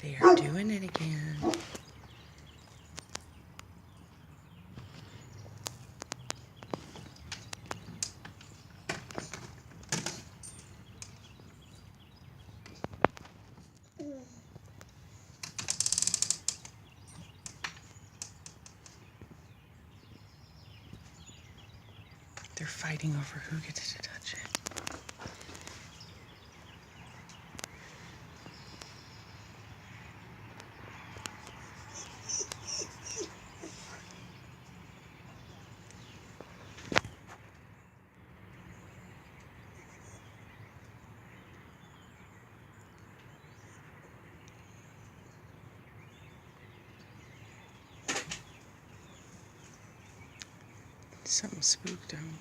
They are doing it again. They're fighting over who gets to touch it. Something spooked him.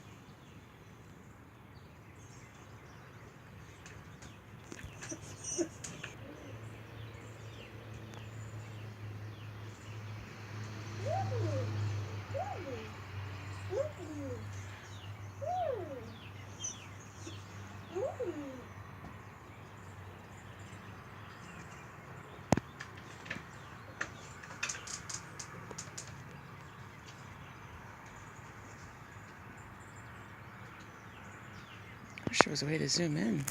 I wish there was a way to zoom in.